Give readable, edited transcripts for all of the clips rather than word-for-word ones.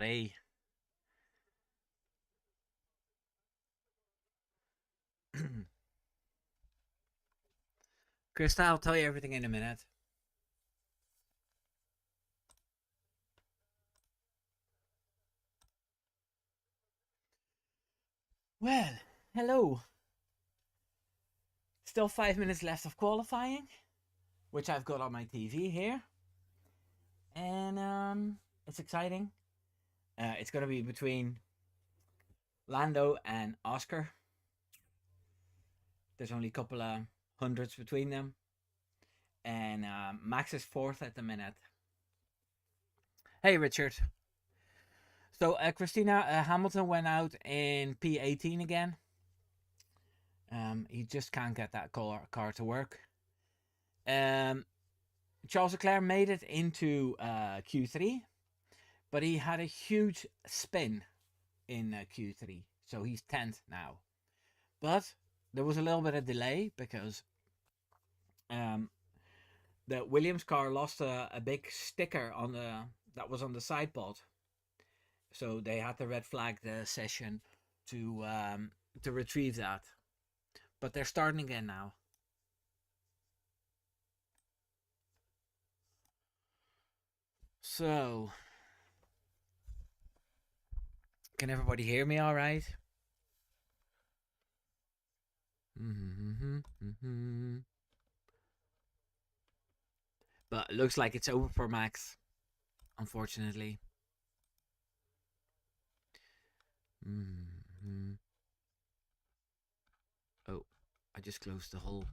buddy. Krista, I'll tell you everything in a minute. Well, hello. Still 5 minutes left of qualifying, which I've got on my TV here. And it's exciting. It's going to be between Lando and Oscar. There's only a couple of hundreds between them. And Max is fourth at the minute. Hey, Richard. So, Christina Hamilton went out in P18 again. He just can't get that car to work. Charles Leclerc made it into Q3, but he had a huge spin in Q3, so he's 10th now. But there was a little bit of delay because the Williams car lost a big sticker on that was on the side pod, so they had to red flag the session to retrieve that. But they're starting again now. So, can everybody hear me all right? But it looks like it's over for Max, unfortunately. Oh, I just closed the hole.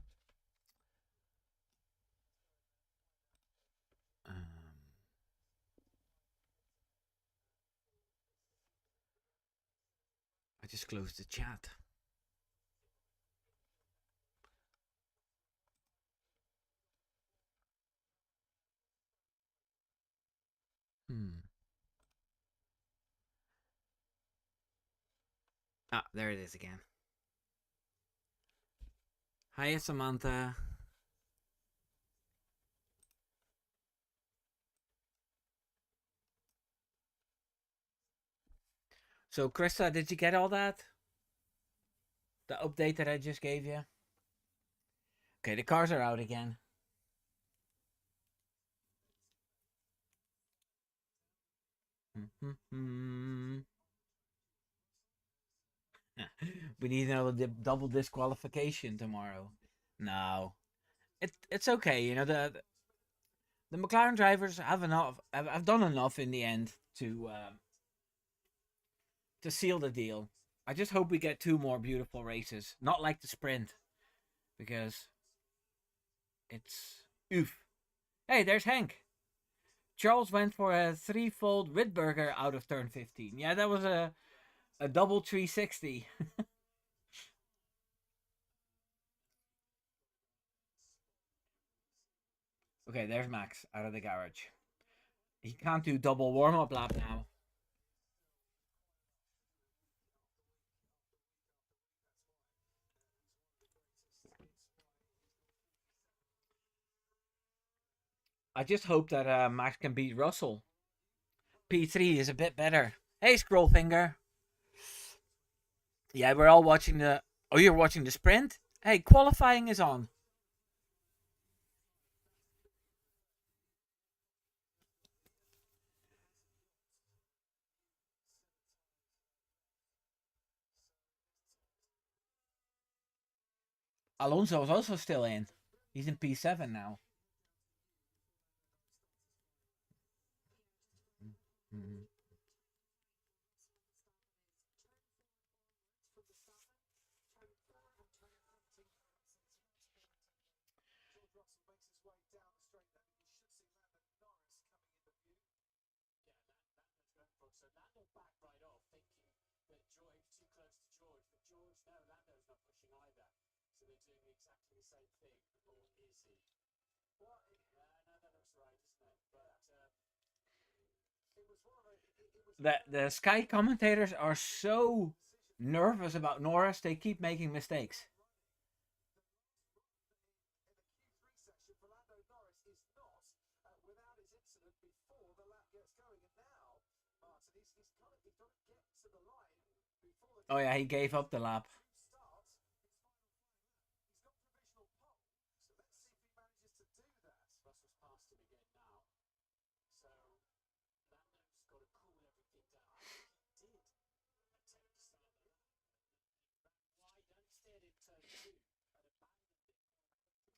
I just closed the chat. Ah, there it is again. Hiya, Samantha. So, Krista, did you get all that? The update that I just gave you? Okay, the cars are out again. We need another double disqualification tomorrow. No, it's okay. You know the McLaren drivers have enough. Have done enough in the end to seal the deal. I just hope we get two more beautiful races, not like the sprint, because it's oof. Hey, there's Hank. Charles went for a threefold Ridberger out of turn 15. Yeah, that was a double 360. Okay, there's Max out of the garage. He can't do double warm up lap now. I just hope that Max can beat Russell. P3 is a bit better. Hey, Scrollfinger. Yeah, we're all watching the. Oh, you're watching the sprint? Hey, qualifying is on. Alonso is also still in. He's in P7 now. Mm-hmm. The Sky commentators are so nervous about Norris, they keep making mistakes. Oh yeah, he gave up the lap.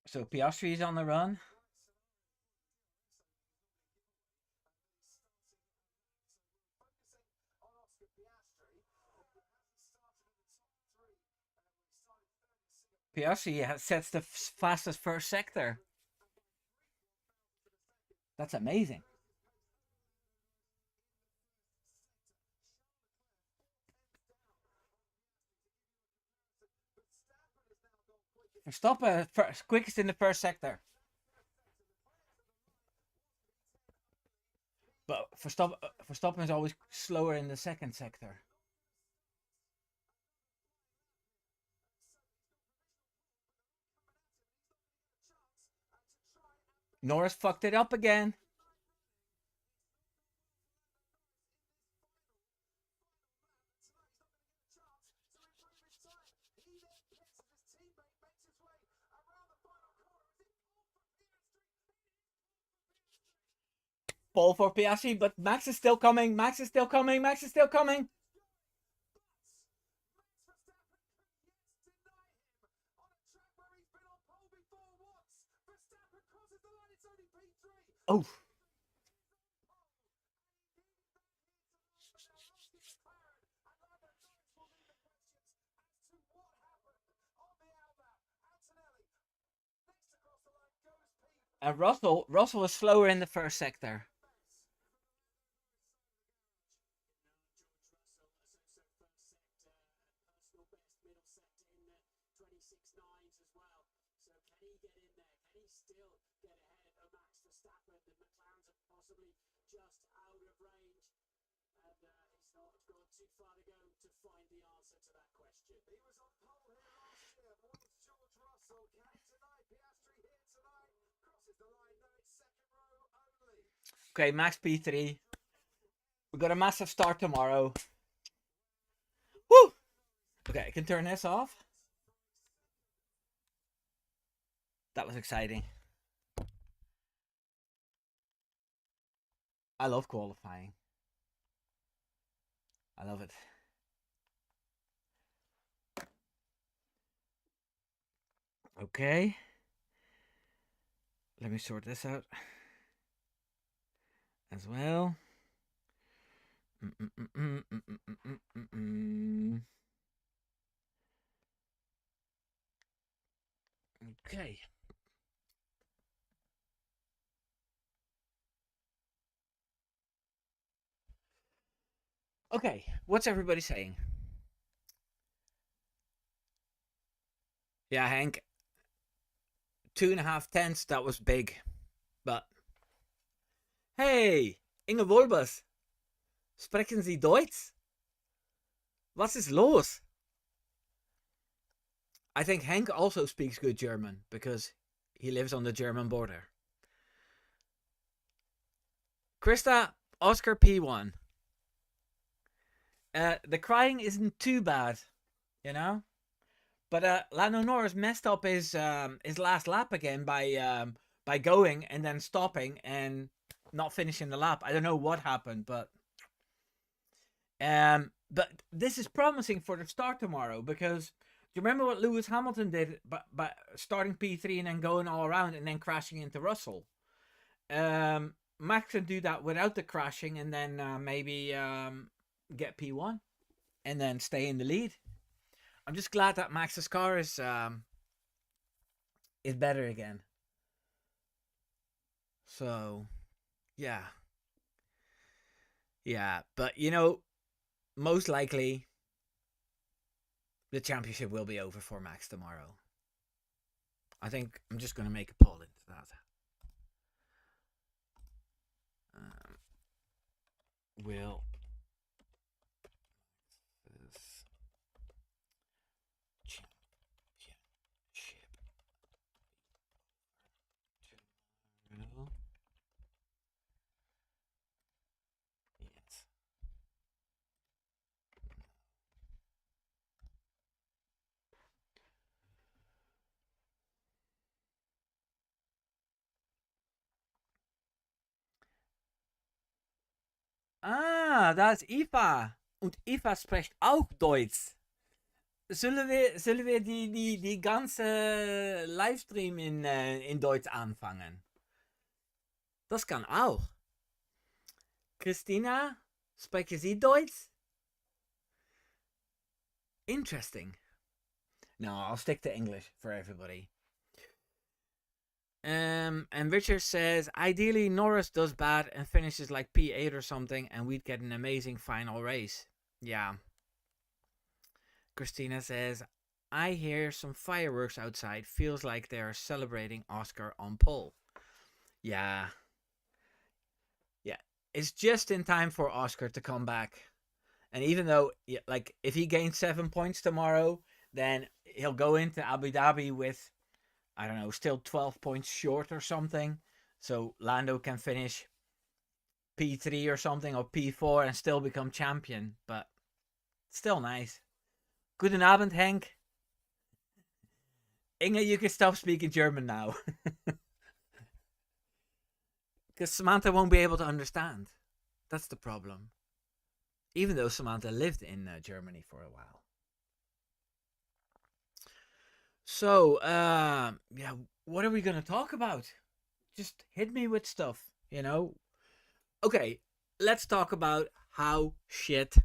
So Piastri's on the run. Piastri sets the fastest first sector. That's amazing. Verstappen quickest in the first sector. But Verstappen is always slower in the second sector. Norris fucked it up again. Ball for Piastri, but Max is still coming. Max is still coming. Max is still coming. Oh. And Russell was slower in the first sector. Okay, Max P3. We got a massive start tomorrow. Woo! Okay, I can turn this off. That was exciting. I love qualifying. I love it. Okay. Let me sort this out as well. Okay. Okay, what's everybody saying? Yeah, Hank. 2.5 tenths, that was big. But hey, Inge Wolbers. Sprechen Sie Deutsch? Was ist los? I think Hank also speaks good German because he lives on the German border. Krista, Oscar P1. The crying isn't too bad, you know? But Lando Norris messed up his last lap again by going and then stopping and not finishing the lap. I don't know what happened, but this is promising for the start tomorrow because do you remember what Lewis Hamilton did by starting P3 and then going all around and then crashing into Russell? Max can do that without the crashing and then maybe get P1 and then stay in the lead. I'm just glad that Max's car is better again. So, yeah. Yeah, but you know, most likely the championship will be over for Max tomorrow. I think I'm just going to make a poll into that. Will this championship tomorrow? Yes. Ah, da ist Eva. Und Eva spricht auch Deutsch. Sollen wir die ganze Livestream in Deutsch anfangen? Das kann auch. Christina, sprechen Sie Deutsch? Interesting. No, I'll stick to English for everybody. And Richard says, ideally Norris does bad and finishes like P8 or something, and we'd get an amazing final race. Yeah. Christina says, I hear some fireworks outside. Feels like they are celebrating Oscar on pole. Yeah. Yeah. It's just in time for Oscar to come back. And even though, like, if he gains 7 points tomorrow, then he'll go into Abu Dhabi with, I don't know, still 12 points short or something. So Lando can finish P3 or something, or P4, and still become champion. But still nice. Goedenavond, Henk. Inge, you can stop speaking German now. Because Samantha won't be able to understand. That's the problem. Even though Samantha lived in Germany for a while. So, yeah, what are we going to talk about? Just hit me with stuff, you know? Okay, let's talk about how shit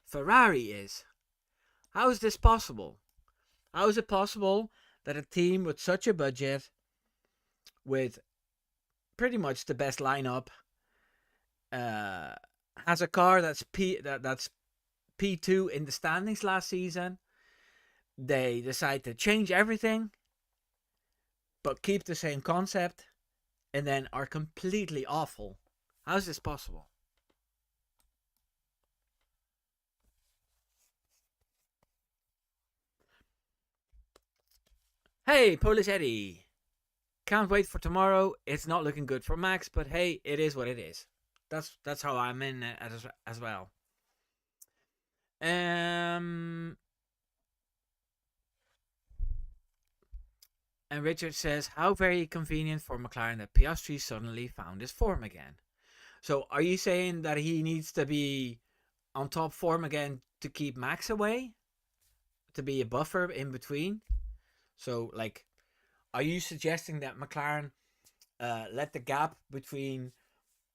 Ferrari is. How is this possible? How is it possible that a team with such a budget, with pretty much the best lineup, has a car that's P2 in the standings last season? They decide to change everything, but keep the same concept, and then are completely awful. How is this possible? Hey, Polish Eddie. Can't wait for tomorrow. It's not looking good for Max, but hey, it is what it is. That's how I'm in it as well. Um, and Richard says, how very convenient for McLaren that Piastri suddenly found his form again. So, are you saying that he needs to be on top form again to keep Max away? To be a buffer in between? So, like, are you suggesting that McLaren let the gap between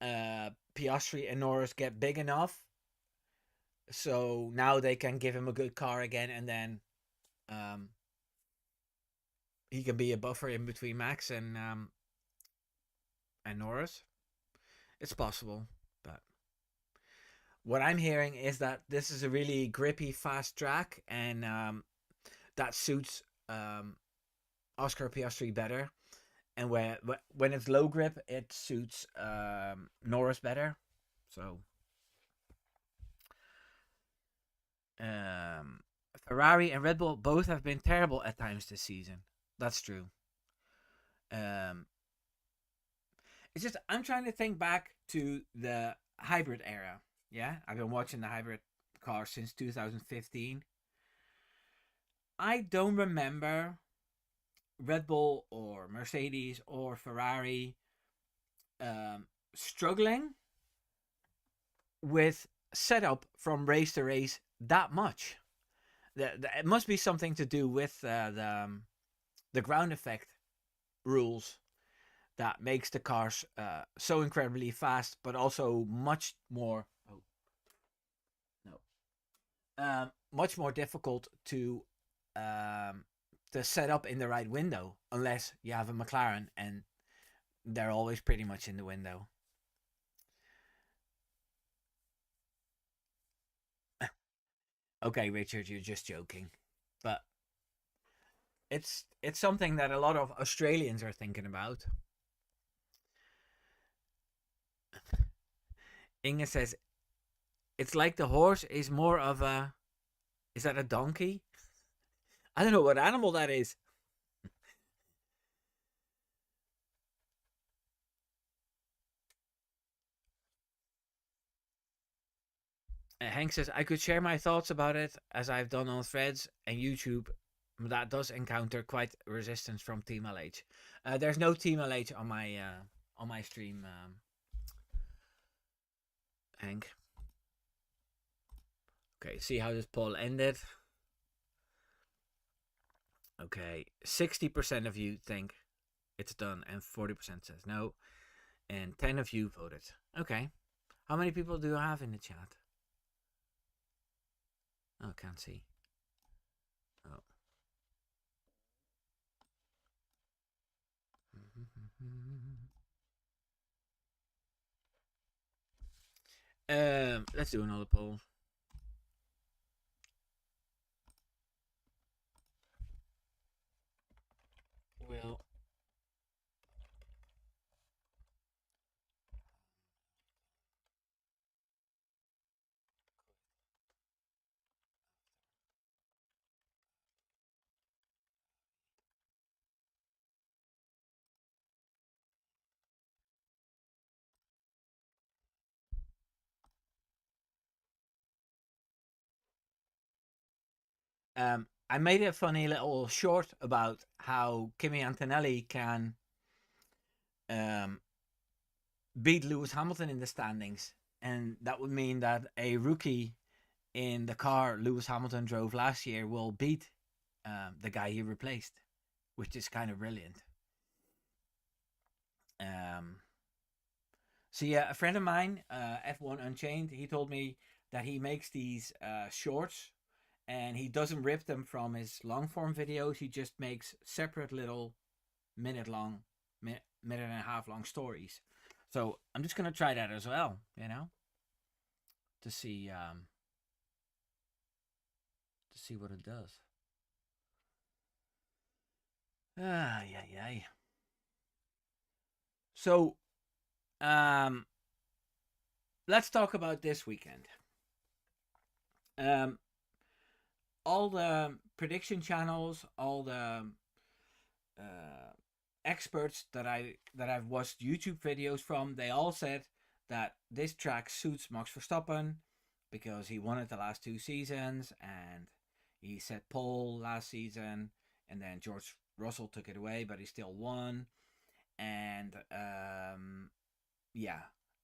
Piastri and Norris get big enough, so now they can give him a good car again, and then um, he can be a buffer in between Max and Norris? It's possible, but what I'm hearing is that this is a really grippy, fast track, and that suits Oscar Piastri better. And when it's low grip, it suits Norris better. So Ferrari and Red Bull both have been terrible at times this season. That's true. Um, it's just I'm trying to think back to the hybrid era. Yeah, I've been watching the hybrid cars since 2015. I don't remember Red Bull or Mercedes or Ferrari struggling with setup from race to race that much. It must be something to do with the ground effect rules that makes the cars so incredibly fast, but also much more. Oh no, much more difficult to set up in the right window unless you have a McLaren, and they're always pretty much in the window. Okay, Richard, you're just joking, but it's something that a lot of Australians are thinking about. Inge says it's like the horse is more of a. Is that a donkey? I don't know what animal that is. Hank says I could share my thoughts about it as I've done on Threads and YouTube. That does encounter quite resistance from Team LH. There's no Team LH on my stream, Hank. Okay, see how this poll ended. Okay, 60% of you think it's done, and 40% says no, and 10 of you voted. Okay, how many people do you have in the chat? Oh, can't see. Oh. Let's do another poll. Well, I made a funny little short about how Kimi Antonelli can um, beat Lewis Hamilton in the standings, and that would mean that a rookie in the car Lewis Hamilton drove last year will beat the guy he replaced, which is kind of brilliant. Um, so yeah, a friend of mine, F1 Unchained, he told me that he makes these shorts, and he doesn't rip them from his long form videos. He just makes separate little minute and a half long stories. So I'm just gonna try that as well, to see what it does. Yeah. So let's talk about this weekend. All the prediction channels, all the uh, experts that I've watched YouTube videos from, they all said that this track suits Max Verstappen because he won it the last 2 seasons, and he set pole last season, and then George Russell took it away, but he still won. And yeah,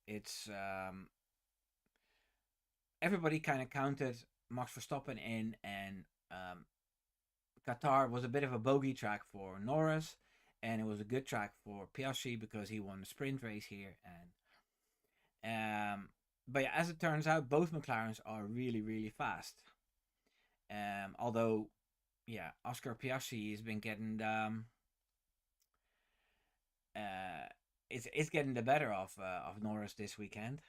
it's everybody kind of counted Max Verstappen in, and Qatar was a bit of a bogey track for Norris, and it was a good track for Piastri because he won the sprint race here. But yeah, as it turns out, both McLarens are really, really fast. Although, yeah, Oscar Piastri has been getting it's getting the better of Norris this weekend.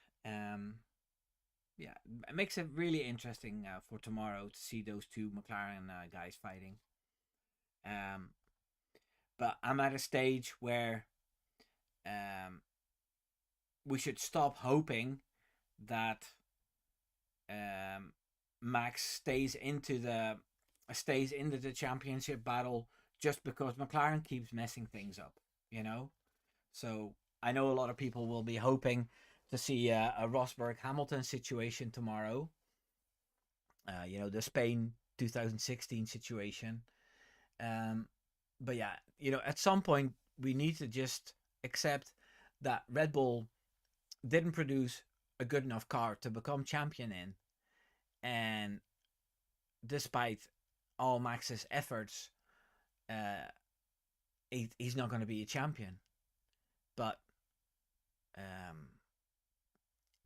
Yeah, it makes it really interesting for tomorrow to see those two McLaren guys fighting. But I'm at a stage where we should stop hoping that Max stays into the championship battle just because McLaren keeps messing things up, you know. So I know a lot of people will be hoping to see a Rosberg Hamilton situation tomorrow. The Spain 2016 situation. But yeah, at some point we need to just accept that Red Bull didn't produce a good enough car to become champion in, and despite all Max's efforts, he's not going to be a champion. But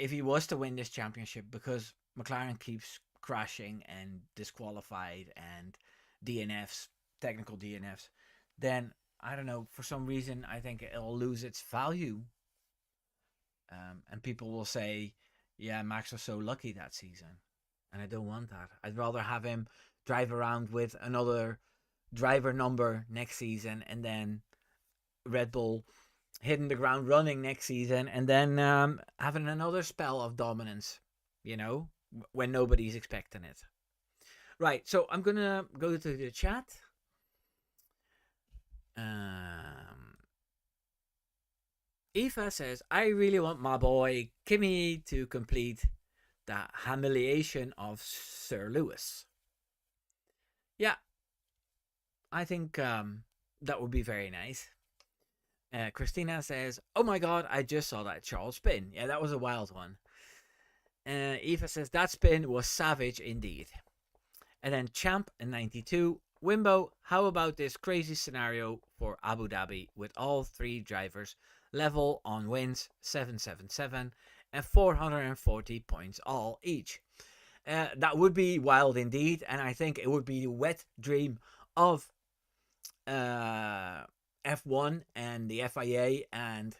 if he was to win this championship, because McLaren keeps crashing and disqualified and DNFs, technical DNFs, then I don't know, for some reason I think it'll lose its value. And people will say, yeah, Max was so lucky that season. And I don't want that. I'd rather have him drive around with another driver number next season, and then Red Bull hitting the ground running next season, and then having another spell of dominance, when nobody's expecting it. Right, so I'm going to go to the chat. Eva says, I really want my boy Kimi to complete the humiliation of Sir Lewis. Yeah, I think that would be very nice. Christina says, oh my god, I just saw that Charles spin. Yeah, that was a wild one. Eva says that spin was savage indeed. And then Champ in 92. Wimbo, how about this crazy scenario for Abu Dhabi with all three drivers level on wins 777 and 440 points all each? That would be wild indeed, and I think it would be the wet dream of F1 and the FIA and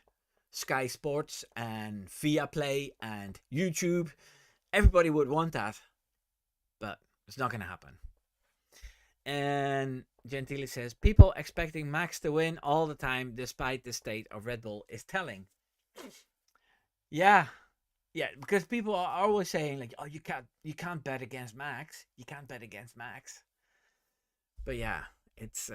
Sky Sports and Viaplay and YouTube. Everybody would want that, but it's not going to happen. And Gentili says, people expecting Max to win all the time despite the state of Red Bull is telling. Yeah. Yeah, because people are always saying like, "Oh, you can't bet against Max. You can't bet against Max." But yeah, it's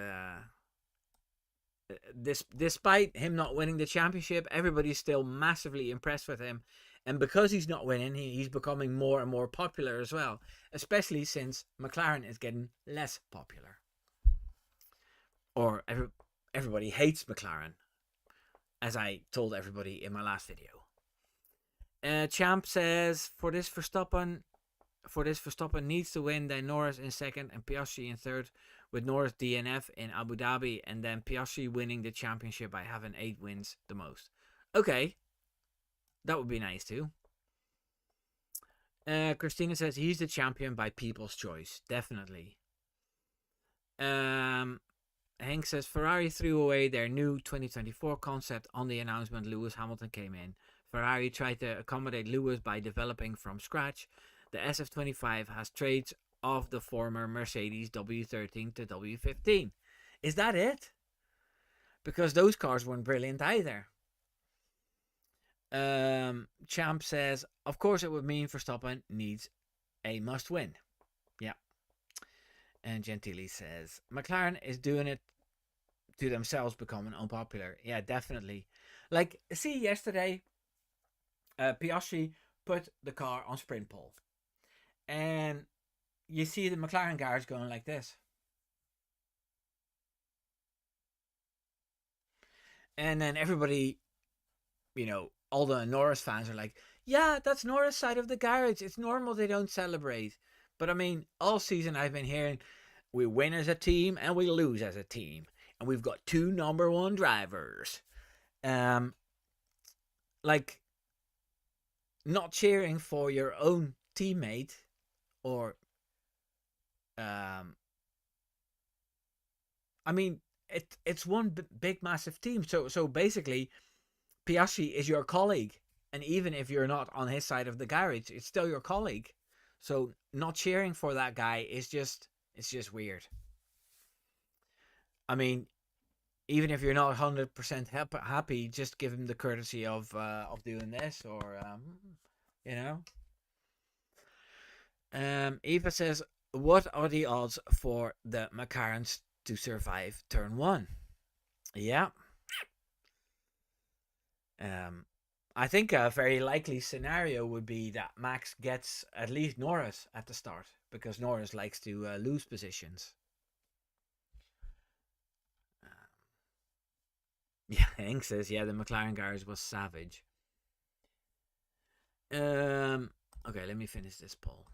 despite him not winning the championship, everybody's still massively impressed with him. And because he's not winning, he's becoming more and more popular as well, especially since McLaren is getting less popular. Or everybody hates McLaren, as I told everybody in my last video. Champ says, for this Verstappen needs to win, then Norris in second and Piastri in third, with Norris DNF in Abu Dhabi, and then Piastri winning the championship by having 8 wins the most. Okay. That would be nice too. Christina says he's the champion by people's choice. Definitely. Hank says Ferrari threw away their new 2024 concept on the announcement Lewis Hamilton came in. Ferrari tried to accommodate Lewis by developing from scratch. The SF25 has traits of the former Mercedes W13 to W15. Is that it? Because those cars weren't brilliant either. Champ says, of course it would mean Verstappen needs a must win. Yeah. And Gentili says, McLaren is doing it to themselves, becoming unpopular. Yeah, definitely. Like, see, yesterday, Piastri put the car on sprint pole. And you see the McLaren garage going like this. And then everybody, all the Norris fans are like, yeah, that's Norris' side of the garage. It's normal they don't celebrate. But I mean, all season I've been hearing we win as a team and we lose as a team. And we've got 2 number 1 drivers. Like, not cheering for your own teammate or, I mean, it's one big massive team. So basically, Piastri is your colleague, and even if you're not on his side of the garage, it's still your colleague. So not cheering for that guy is just weird. I mean, even if you're not 100% happy, just give him the courtesy of doing this, or Eva says, what are the odds for the McLarens to survive turn 1? Yeah. I think a very likely scenario would be that Max gets at least Norris at the start, because Norris likes to lose positions. Yeah, Hank says, yeah, the McLaren garage was savage. Okay, let me finish this poll.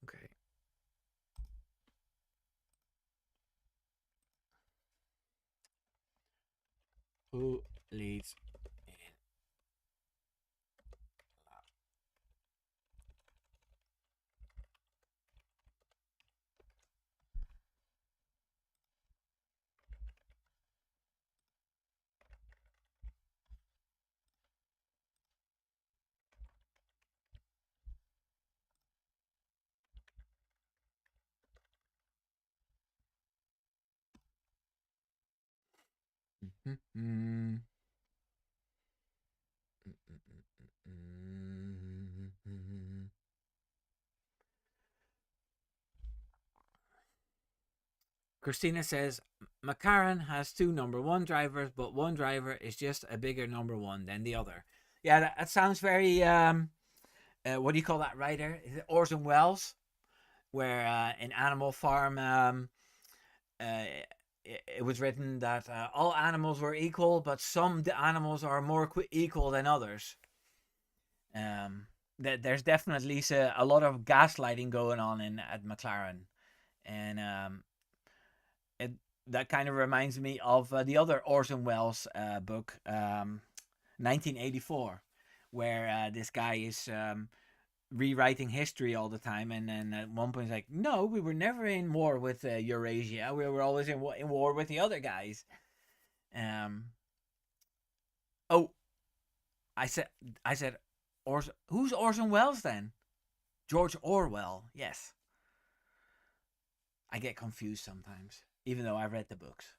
Okay. Who leads in Christina says McLaren has 2 number 1 drivers, but one driver is just a bigger number 1 than the other. Yeah, that sounds very what do you call that writer? Is it Orson Welles? Where in Animal Farm, it was written that all animals were equal, but some animals are more equal than others. There's definitely a lot of gaslighting going on in at McLaren, and it that kind of reminds me of the other Orson Welles book, 1984, where this guy is rewriting history all the time, and then at one point he's like, "No, we were never in war with Eurasia. We were always in war with the other guys." Um. Oh, I said, I said, who's Orson Welles then? George Orwell. Yes, I get confused sometimes, even though I read the books.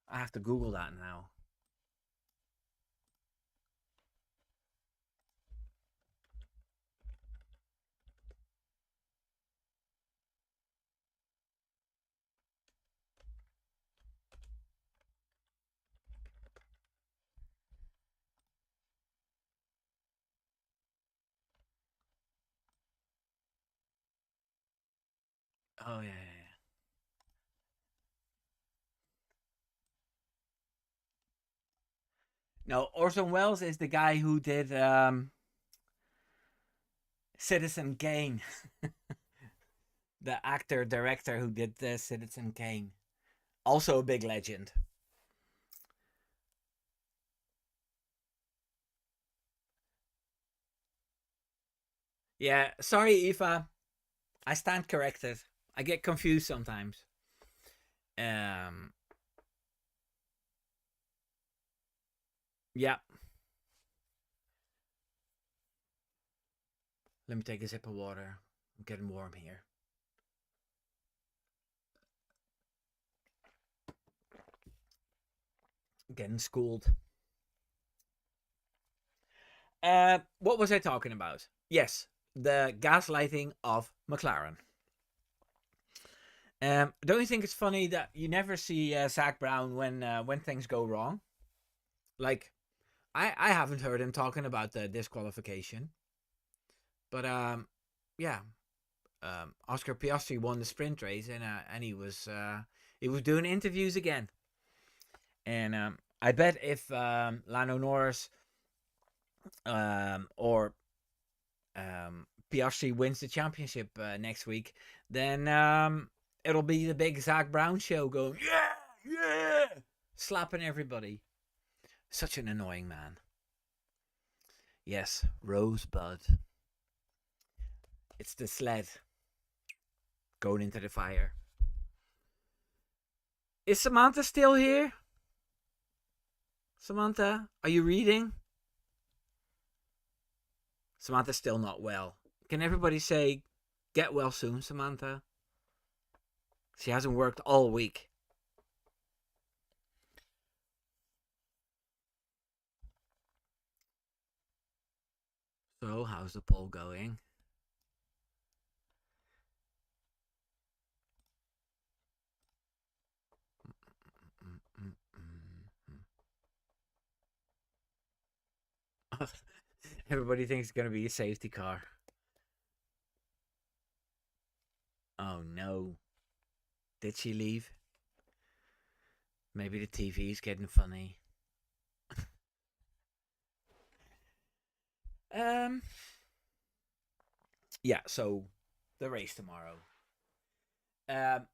I have to Google that now. Oh yeah, yeah, yeah. No, Orson Welles is the guy who did Citizen Kane, the actor director who did Citizen Kane. Also a big legend. Yeah, sorry, Eva. I stand corrected. I get confused sometimes. Um, yeah. Let me take a sip of water. I'm getting warm here. I'm getting schooled. What was I talking about? Yes, the gaslighting of McLaren. Don't you think it's funny that you never see Zach Brown when things go wrong? Like, I haven't heard him talking about the disqualification, but yeah, Oscar Piastri won the sprint race, and he was doing interviews again, and I bet if Lando Norris or Piastri wins the championship next week, then it'll be the big Zach Brown show going, yeah, yeah, slapping everybody. Such an annoying man. Yes, Rosebud. It's the sled going into the fire. Is Samantha still here? Samantha, are you reading? Samantha's still not well. Can everybody say, get well soon, Samantha? She hasn't worked all week. So, how's the poll going? Everybody thinks it's going to be a safety car. Oh no. Did she leave? Maybe the TV's getting funny. Um, yeah, so the race tomorrow. Um,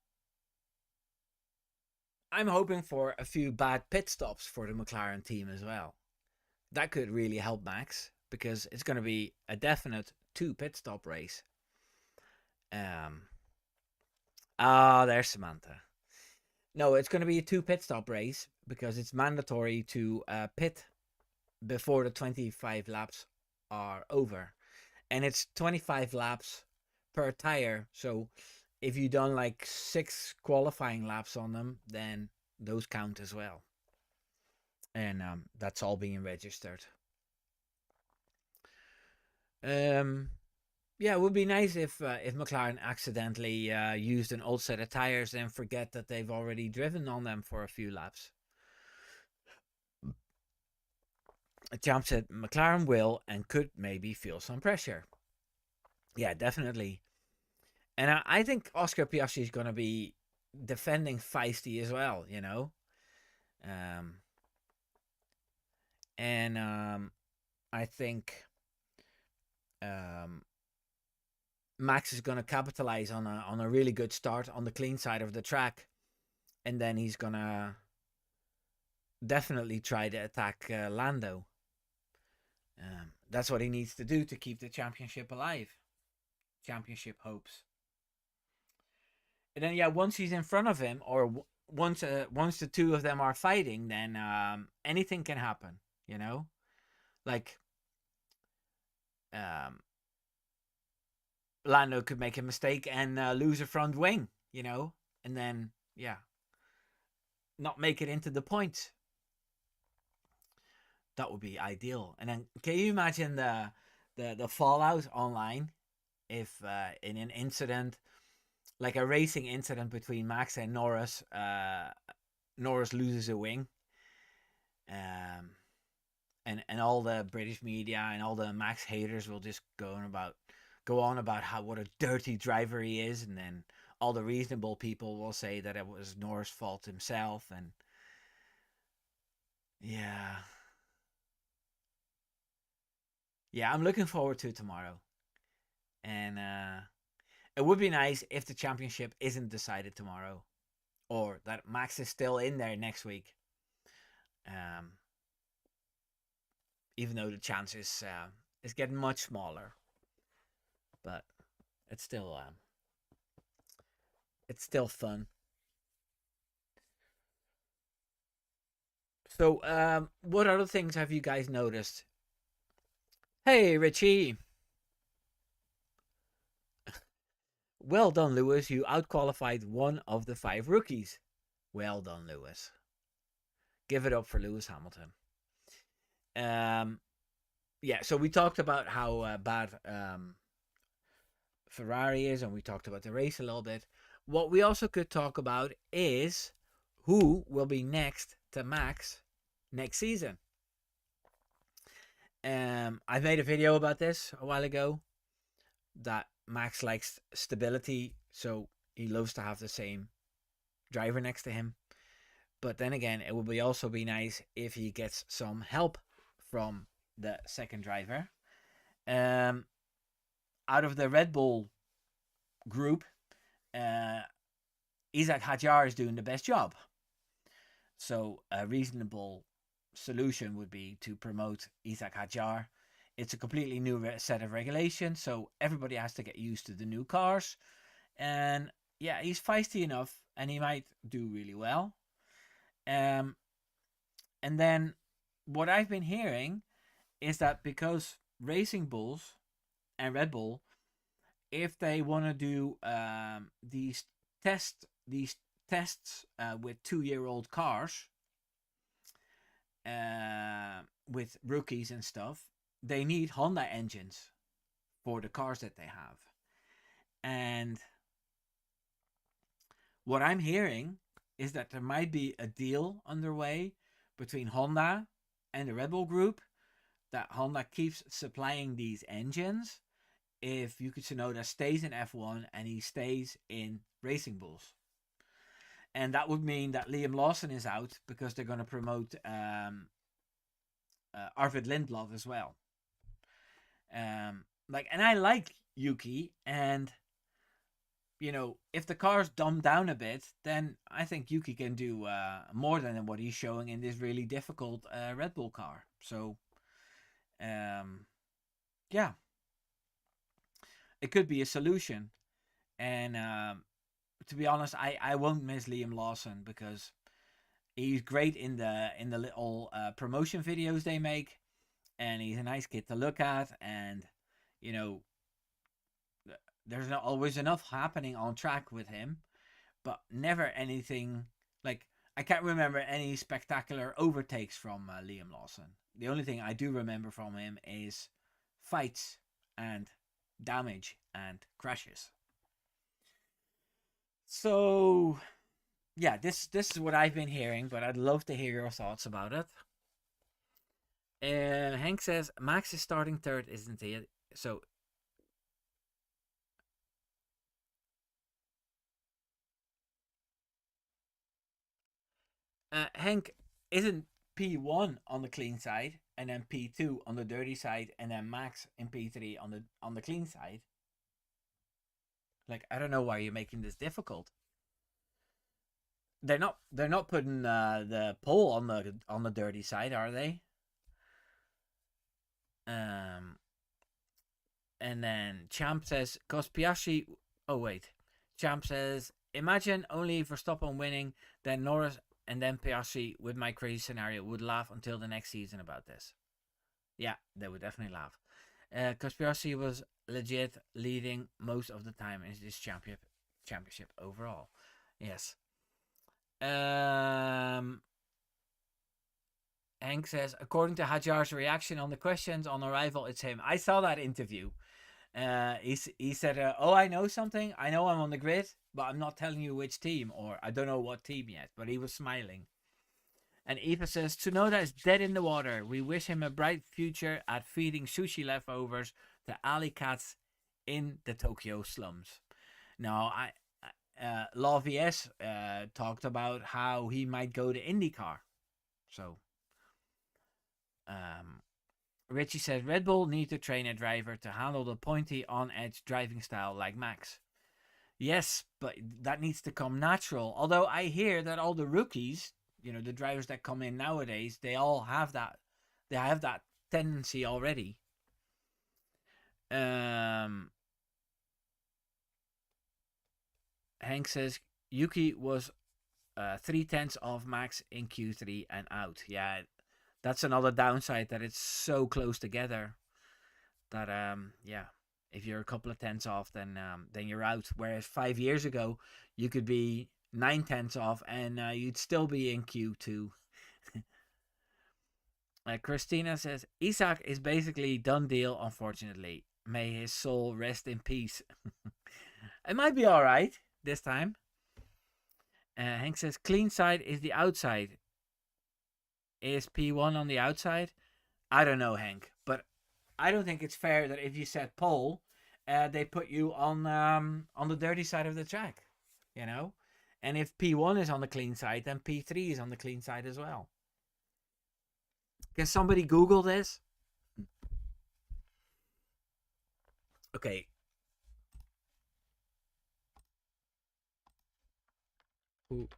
I'm hoping for a few bad pit stops for the McLaren team as well. That could really help Max because it's going to be a definite two pit stop race. Um, there's Samantha. No, it's going to be a two pit stop race because it's mandatory to pit before the 25 laps are over. And it's 25 laps per tire. So if you done like 6 qualifying laps on them, then those count as well. And that's all being registered. Um, yeah, it would be nice if McLaren accidentally used an old set of tires and forget that they've already driven on them for a few laps. Champ said McLaren will and could maybe feel some pressure. Yeah, definitely. And I think Oscar Piastri is going to be defending feisty as well, you know. Um, and I think um, Max is going to capitalize on a really good start on the clean side of the track, and then he's going to definitely try to attack Lando. That's what he needs to do to keep the championship alive. Championship hopes. And then yeah, once he's in front of him, or once the two of them are fighting, then anything can happen. You know, like um, Lando could make a mistake and lose a front wing. You know, and then yeah, not make it into the points. That would be ideal. And then can you imagine the fallout online if in an incident, like a racing incident between Max and Norris, Norris loses a wing, um, and all the British media and all the Max haters will just go on about how what a dirty driver he is, and then all the reasonable people will say that it was Norris' fault himself, and yeah, yeah, I'm looking forward to tomorrow, and it would be nice if the championship isn't decided tomorrow, or that Max is still in there next week. Um, Even though the chance is getting much smaller, but it's still um, it's still fun. So, what other things have you guys noticed? Hey, Richie. Well done, Lewis. You outqualified one of the five rookies. Well done, Lewis. Give it up for Lewis Hamilton. Um, yeah. So we talked about how bad Ferrari is, and we talked about the race a little bit. What we also could talk about is who will be next to Max next season. I made a video about this a while ago. That Max likes stability, so he loves to have the same driver next to him. But then again, it would be also be nice if he gets some help from the second driver. Um, Out of the Red Bull group, uh, Isaac Hadjar is doing the best job. So a reasonable solution would be to promote Isaac Hadjar. It's a completely new set of regulations, so everybody has to get used to the new cars. And yeah, he's feisty enough, and he might do really well. Um, and then what I've been hearing is that because Racing Bulls and Red Bull, if they want to do these tests with 2-year-old cars, with rookies and stuff, they need Honda engines for the cars that they have. And what I'm hearing is that there might be a deal underway between Honda and the Red Bull Group, that Honda keeps supplying these engines if Yuki Tsunoda stays in F1 and he stays in Racing Bulls. And that would mean that Liam Lawson is out because they're going to promote Arvid Lindblad as well. And I like Yuki, and if the car's dumbed down a bit, then I think Yuki can do more than what he's showing in this really difficult Red Bull car. So, yeah, it could be a solution. And to be honest, I won't miss Liam Lawson because he's great in the little promotion videos they make, and he's a nice kid to look at, and you know there's not always enough happening on track with him, but never anything like I can't remember any spectacular overtakes from Liam Lawson. The only thing I do remember from him is fights and damage and crashes. So yeah, this is what I've been hearing, but I'd love to hear your thoughts about it. And Hank says Max is starting third, isn't he? So Hank, isn't P1 on the clean side, and then P2 on the dirty side, and then Max in P3 on the clean side? Like, I don't know why you're making this difficult. They're not putting the pole on the dirty side, are they? Um, and then Champ says, "Cause Piastri." Oh wait, Champ says, "Imagine only Verstappen winning, then Norris, and then Piastri with my crazy scenario would laugh until the next season about this." Yeah, they would definitely laugh. Because Piastri was legit leading most of the time in this championship overall. Yes. Um, Hank says, according to Hajar's reaction on the questions on arrival, it's him. I saw that interview. He said, "Oh, I know something. I know I'm on the grid, but I'm not telling you which team, or I don't know what team yet." But he was smiling. And Eva says, Tsunoda is dead in the water. We wish him a bright future at feeding sushi leftovers to alley cats in the Tokyo slums. Now, Law VS talked about how he might go to IndyCar. So, um, Richie says Red Bull need to train a driver to handle the pointy on-edge driving style like Max. Yes, but that needs to come natural. Although I hear that all the rookies, the drivers that come in nowadays, they all have that. They have that tendency already. Hank says Yuki was 3/10 of Max in Q3 and out. Yeah, that's another downside, that it's so close together that yeah, if you're a couple of tenths off, then you're out. Whereas 5 years ago, you could be 9/10 off and you'd still be in Q2. Christina says Isaac is basically done deal. Unfortunately, may his soul rest in peace. It might be all right this time. Hank says clean side is the outside. Is P1 on the outside? I don't know, Hank, but I don't think it's fair that if you set pole, they put you on the dirty side of the track, you know. And if P1 is on the clean side, then P3 is on the clean side as well. Can somebody Google this? Okay. Ooh.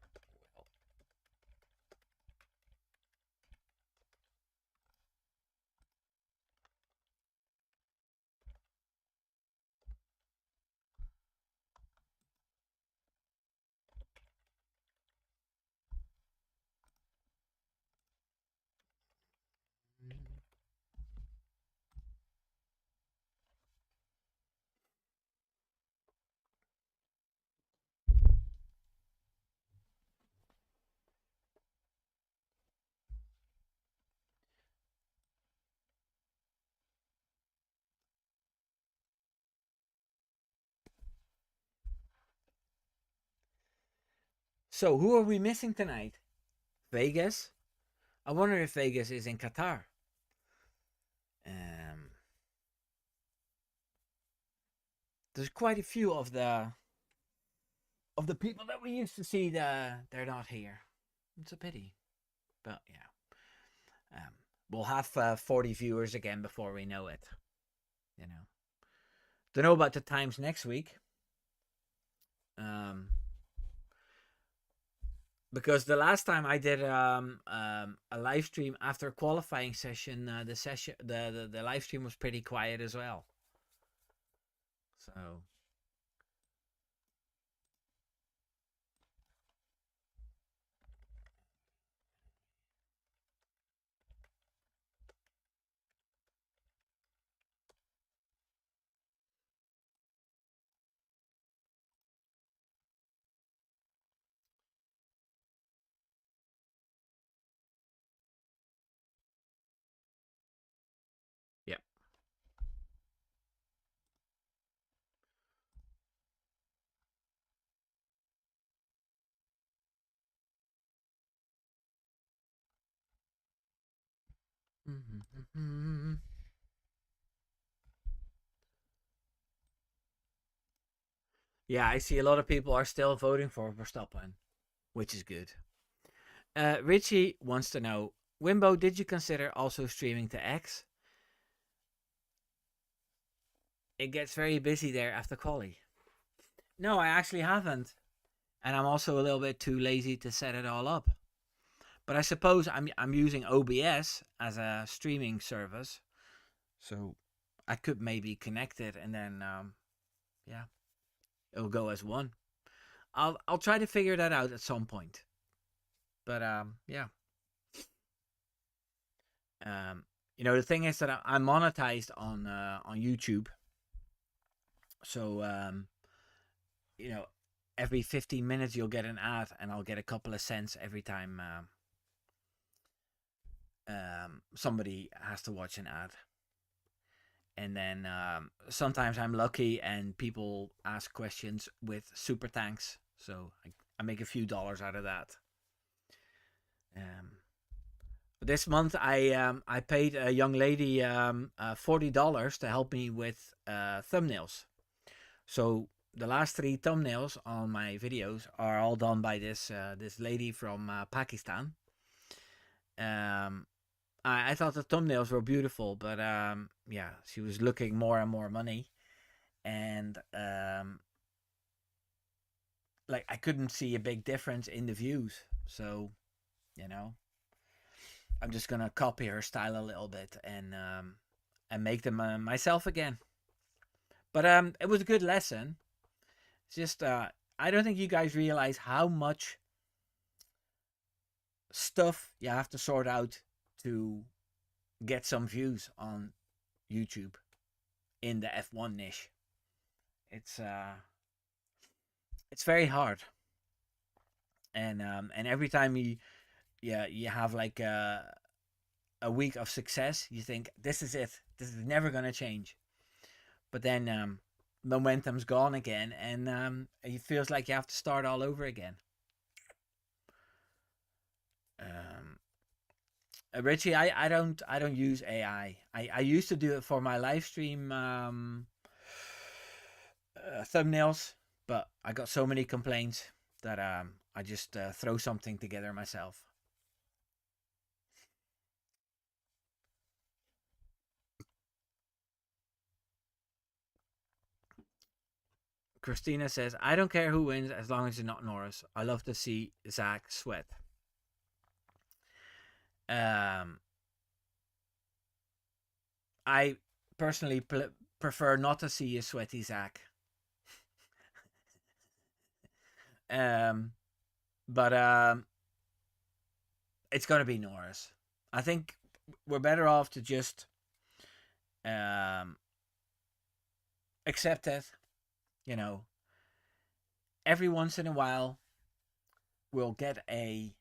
So who are we missing tonight? Vegas. I wonder if Vegas is in Qatar. Um, there's quite a few of the people that we used to see. They're not here. It's a pity, but yeah, we'll have 40 viewers again before we know it. You know, don't know about the times next week. Um, because the last time I did a live stream after a qualifying session, the live stream was pretty quiet as well. So yeah. Yeah, I see a lot of people are still voting for Verstappen, which is good. Richie wants to know, Wimbo, did you consider also streaming to X? It gets very busy there after quali. No, I actually haven't, and I'm also a little bit too lazy to set it all up. But I suppose I'm using OBS as a streaming service, so I could maybe connect it, and then yeah, it'll go as one. I'll try to figure that out at some point. But yeah. Um, the thing is that I'm monetized on YouTube, so you know, every 15 minutes you'll get an ad, and I'll get a couple of cents every time somebody has to watch an ad. And then sometimes I'm lucky and people ask questions with super thanks, so I make a few dollars out of that. This month I paid a young lady $40 to help me with thumbnails. So the last 3 thumbnails on my videos are all done by this lady from Pakistan. I thought the thumbnails were beautiful, but yeah, she was looking more and more money, and like I couldn't see a big difference in the views. So, I'm just gonna copy her style a little bit and make them myself again. But it was a good lesson. It's just I don't think you guys realize how much stuff you have to sort out to get some views on YouTube in the F1 niche. It's very hard, and every time you have like a week of success, you think this is it. This is never gonna change. But then momentum's gone again, and it feels like you have to start all over again. Richie, I don't use AI. I used to do it for my live stream thumbnails, but I got so many complaints that I just throw something together myself. Christina says, I don't care who wins as long as it's not Norris. I love to see Zach sweat. I personally prefer not to see a sweaty Zach. But it's going to be Norris. I think we're better off to just accept it. Every once in a while, we'll get a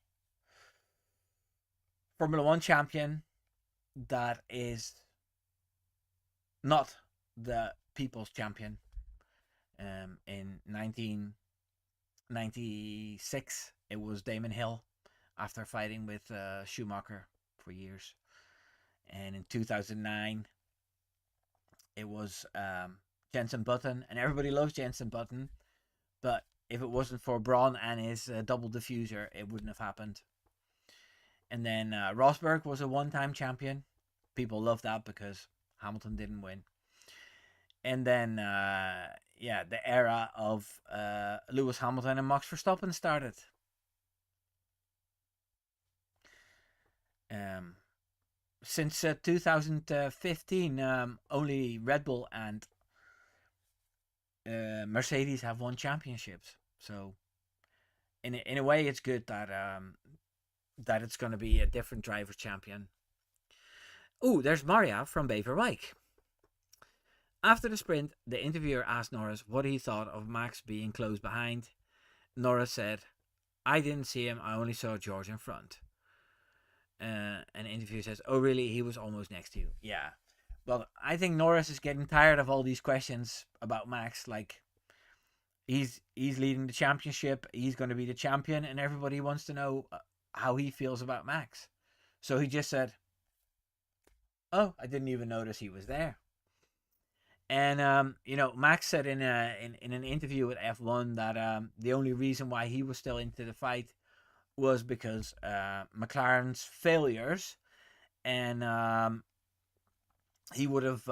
Formula One champion that is not the people's champion. In 1996, it was Damon Hill after fighting with Schumacher for years. And in 2009, it was Jensen Button. And everybody loves Jensen Button. But if it wasn't for Braun and his double diffuser, it wouldn't have happened. And then Rosberg was a one-time champion. People love that because Hamilton didn't win. And then, the era of Lewis Hamilton and Max Verstappen started. Since 2015, only Red Bull and Mercedes have won championships. So, in a way, it's good that it's going to be a different driver champion. Ooh, there's Maria from Beverwijk. After the sprint, the interviewer asked Norris what he thought of Max being close behind. Norris said, I didn't see him, I only saw George in front. And the interviewer says, oh really, he was almost next to you. Yeah. Well, I think Norris is getting tired of all these questions about Max. Like, he's leading the championship, he's going to be the champion, and everybody wants to know how he feels about Max. So he just said, oh, I didn't even notice he was there. And Max said in an interview with F1 that the only reason why he was still into the fight was because McLaren's failures, and he would have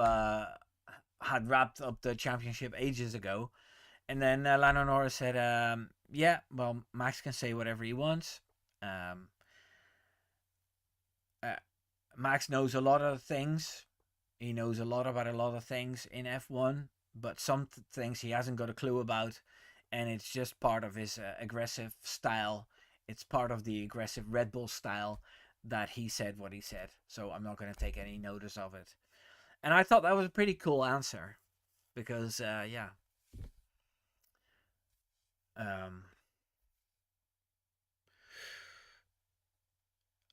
had wrapped up the championship ages ago. And then Lando Norris said, "Yeah, well, Max can say whatever he wants. Um, uh, Max knows a lot of things. He knows a lot about a lot of things in F1, but some things he hasn't got a clue about, and it's just part of his aggressive style. It's part of the aggressive Red Bull style that he said what he said. So I'm not going to take any notice of it." And I thought that was a pretty cool answer because, yeah, um,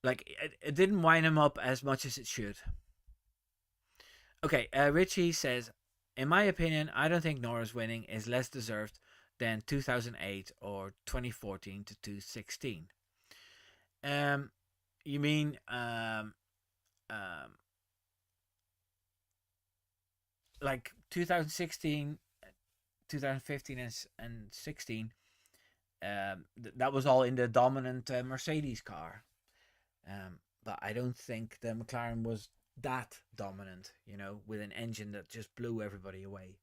like it didn't wind him up as much as it should. Okay, Richie says, in my opinion, I don't think Norris winning is less deserved than 2008 or 2014 to 2016. Um, you mean um, like 2016, 2015, and 16? That was all in the dominant Mercedes car. But I don't think the McLaren was that dominant, with an engine that just blew everybody away.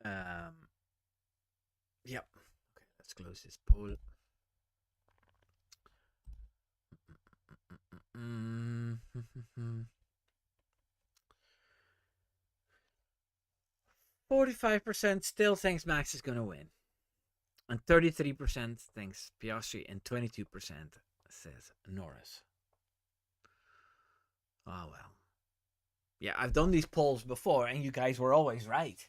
Um, yep. Okay, let's close this poll. 45% still thinks Max is going to win, and 33% thinks Piastri, and 22% says Norris. Oh well. Yeah, I've done these polls before, and you guys were always right.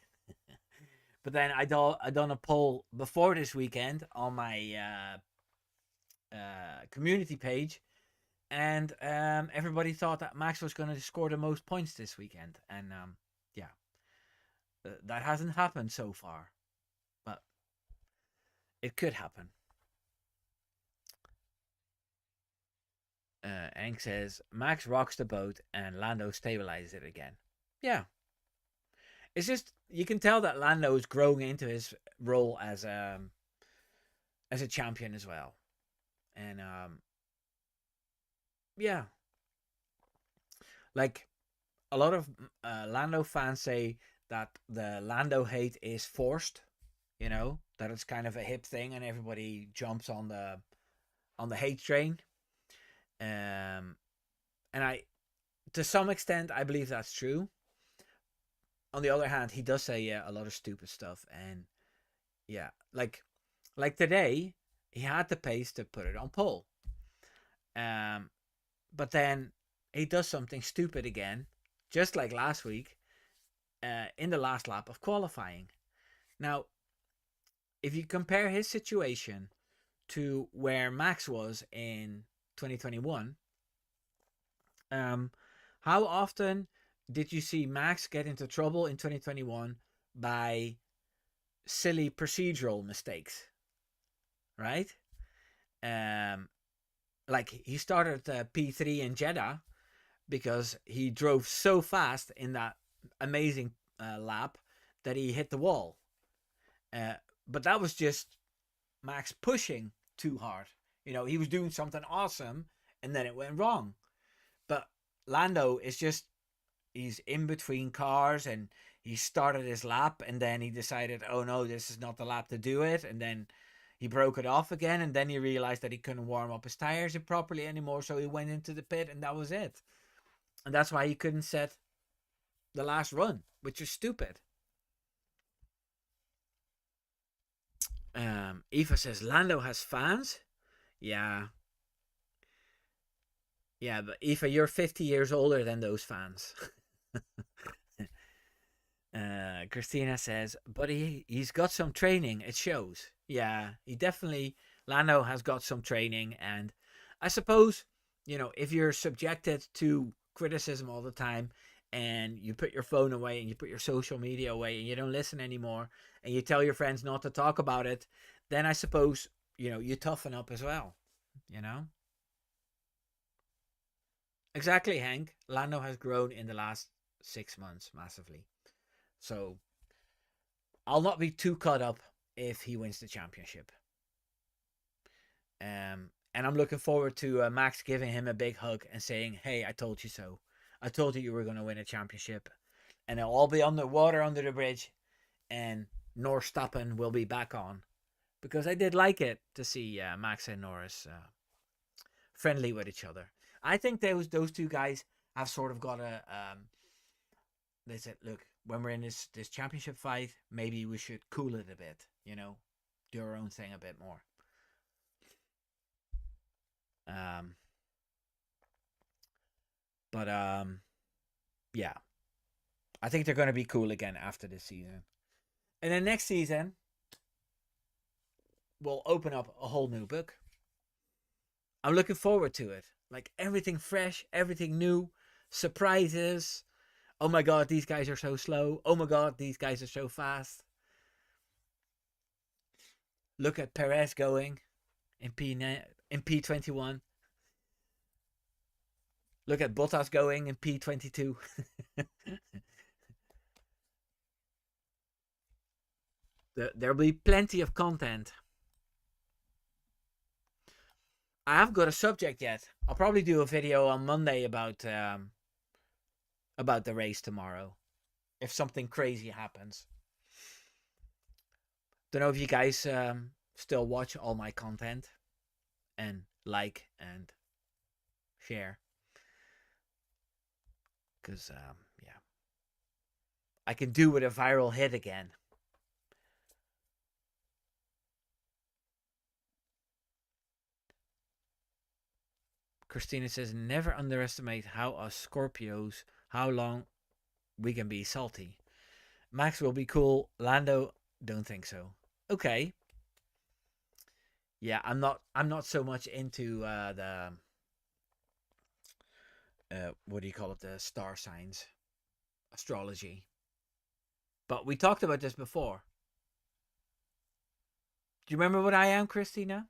But then I done a poll before this weekend on my community page, and everybody thought that Max was going to score the most points this weekend, and yeah, that hasn't happened so far, but it could happen. Ang says Max rocks the boat and Lando stabilizes it again. Yeah, it's just you can tell that Lando is growing into his role as a champion as well, and yeah, like a lot of Lando fans say that the Lando hate is forced. That it's kind of a hip thing, and everybody jumps on the hate train. Um, and to some extent, I believe that's true. On the other hand, he does say a lot of stupid stuff, and yeah, like today, he had the pace to put it on pole. Um, but then he does something stupid again, just like last week, in the last lap of qualifying. Now, if you compare his situation to where Max was in 2021, um, how often did you see Max get into trouble in 2021 by silly procedural mistakes, right? Um, like he started P3 in Jeddah because he drove so fast in that amazing lap that he hit the wall. Uh, but that was just Max pushing too hard. He was doing something awesome and then it went wrong. But Lando is just, he's in between cars and he started his lap and then he decided, oh no, this is not the lap to do it. And then he broke it off again and then he realized that he couldn't warm up his tires properly anymore. So he went into the pit and that was it. And that's why he couldn't set the last run, which is stupid. Eva says Lando has fans. Yeah, yeah, but Eva, you're 50 years older than those fans. Christina says, but he's got some training. It shows. Yeah, he definitely, Lando has got some training. And I suppose, if you're subjected to criticism all the time and you put your phone away and you put your social media away and you don't listen anymore and you tell your friends not to talk about it, then I suppose, you toughen up as well, you know? Exactly, Hank. Lando has grown in the last 6 months massively. So I'll not be too caught up if he wins the championship. And I'm looking forward to Max giving him a big hug and saying, "Hey, I told you so. I told you were going to win a championship." And it'll all be on the water under the bridge, and Verstappen will be back on, because I did like it to see Max and Norris friendly with each other. I think those two guys have sort of got a. They said, "Look, when we're in this championship fight, maybe we should cool it a bit. Do our own thing a bit more." Um, but yeah, I think they're going to be cool again after this season, and then next season we'll open up a whole new book. I'm looking forward to it. Like, everything fresh, everything new, surprises. Oh my god, these guys are so slow. Oh my god, these guys are so fast. Look at Perez going in P21. Look at Bottas going in P22. There'll be plenty of content. I haven't got a subject yet. I'll probably do a video on Monday about the race tomorrow, if something crazy happens. Don't know if you guys still watch all my content and like and share, because yeah, I can do with a viral hit again. Christina says, never underestimate how us Scorpios, how long we can be salty. Max will be cool. Lando, don't think so. Okay. Yeah, I'm not so much into the what do you call it? The star signs, astrology. But we talked about this before. Do you remember what I am, Christina?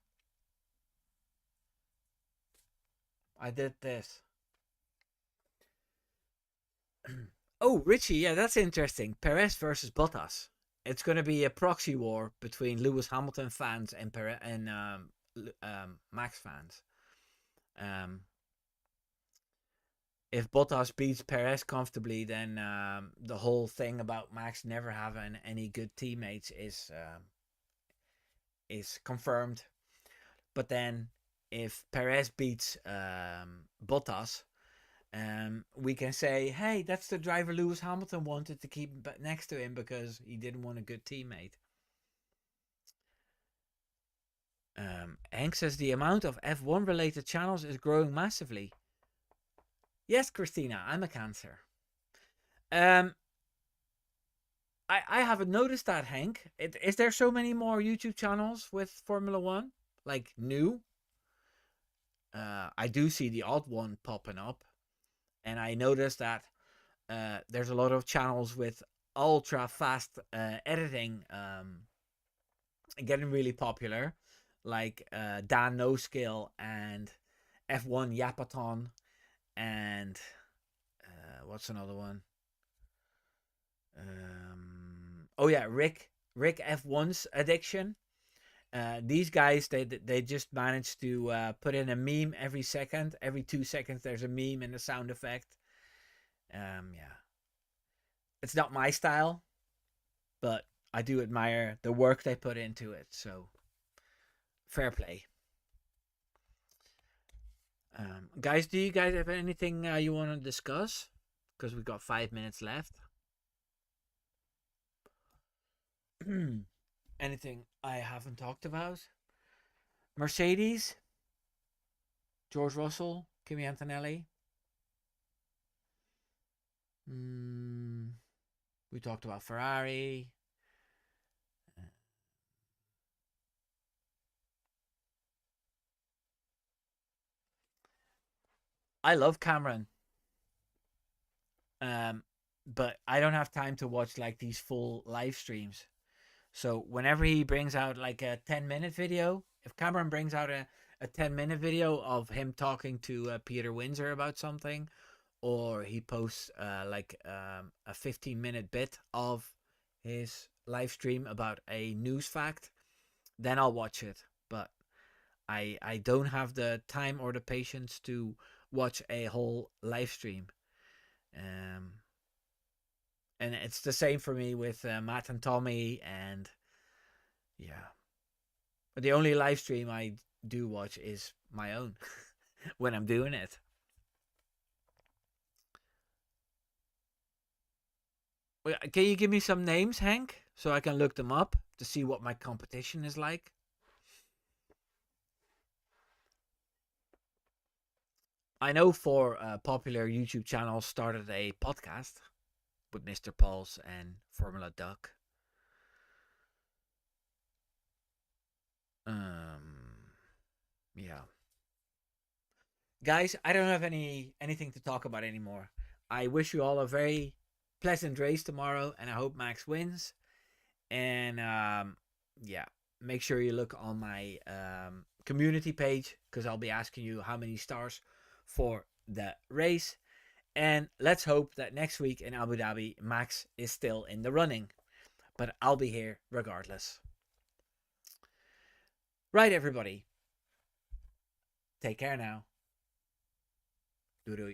I did this. Oh, Richie, yeah, that's interesting. Perez versus Bottas. It's going to be a proxy war between Lewis Hamilton fans and Max fans. If Bottas beats Perez comfortably, then the whole thing about Max never having any good teammates is confirmed. But then, if Perez beats Bottas, we can say, hey, that's the driver Lewis Hamilton wanted to keep next to him because he didn't want a good teammate. Hank says the amount of F1 related channels is growing massively. Yes, Christina, I'm a Cancer. I haven't noticed that, Hank. Is there so many more YouTube channels with Formula One? Like, new? I do see the odd one popping up. And I noticed that there's a lot of channels with ultra fast editing getting really popular. Like Dan No Skill and F1 Yapaton. And what's another one? Oh yeah, Rick F1's Addiction. These guys, they just managed to put in a meme every second. Every 2 seconds, there's a meme and a sound effect. Yeah, it's not my style, but I do admire the work they put into it. So, fair play. Guys, do you guys have anything you want to discuss? Because we've got 5 minutes left. Anything I haven't talked about? Mercedes, George Russell, Kimi Antonelli. We talked about Ferrari. I love Cameron. But I don't have time to watch like these full live streams. So whenever he brings out like a 10-minute video, if Cameron brings out a 10-minute video of him talking to Peter Windsor about something, or he posts a 15-minute bit of his live stream about a news fact, then I'll watch it. But I don't have the time or the patience to watch a whole live stream. Um, and it's the same for me with Matt and Tommy, and yeah. But the only live stream I do watch is my own when I'm doing it. Can you give me some names, Hank, so I can look them up to see what my competition is like? I know four popular YouTube channels started a podcast with Mr. Pulse and Formula Duck. Yeah, guys, I don't have anything to talk about anymore. I wish you all a very pleasant race tomorrow, and I hope Max wins. And yeah, make sure you look on my community page because I'll be asking you how many stars for the race. And let's hope that next week in Abu Dhabi, Max is still in the running. But I'll be here regardless. Right, everybody. Take care now. Doei doei.